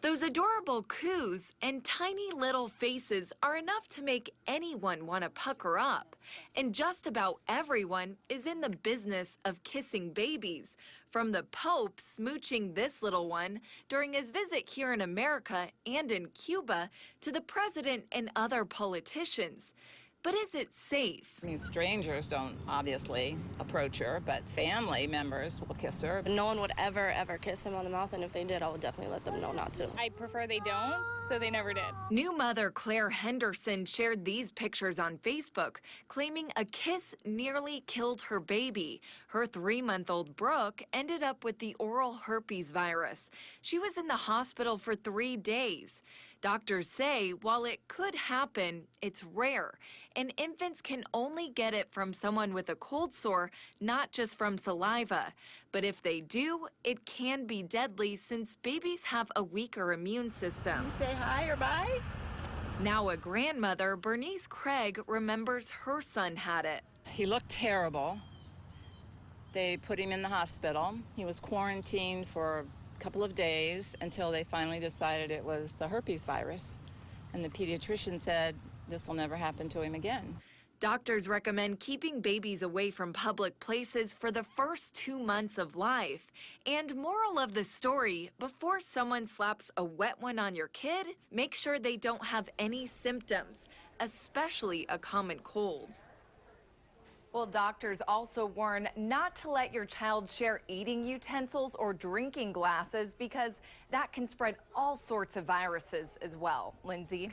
Those adorable coos and tiny little faces are enough to make anyone want to pucker up. And just about everyone is in the business of kissing babies, from the Pope smooching this little one during his visit here in America and in Cuba to the president and other politicians. But is it safe? I mean, strangers don't obviously approach her, but family members will kiss her. No one would ever kiss him on the mouth, and if they did, I would definitely let them know not to. I prefer they don't, so they never did. New mother Claire Henderson shared these pictures on Facebook, claiming a kiss nearly killed her baby. Her 3-month-old Brooke ended up with the oral herpes virus. She was in the hospital for 3 days. Doctors say while it could happen, it's rare, and infants can only get it from someone with a cold sore, not just from saliva. But if they do, it can be deadly since babies have a weaker immune system. You say hi or bye? Now a grandmother, Bernice Craig, remembers her son had it. He looked terrible. They put him in the hospital. He was quarantined for couple of days until they finally decided it was the herpes virus. And the pediatrician said this will never happen to him again. Doctors recommend keeping babies away from public places for the first 2 months of life. And moral of the story, before someone slaps a wet one on your kid, make sure they don't have any symptoms, especially a common cold. Well, doctors also warn not to let your child share eating utensils or drinking glasses because that can spread all sorts of viruses as well. Lindsay?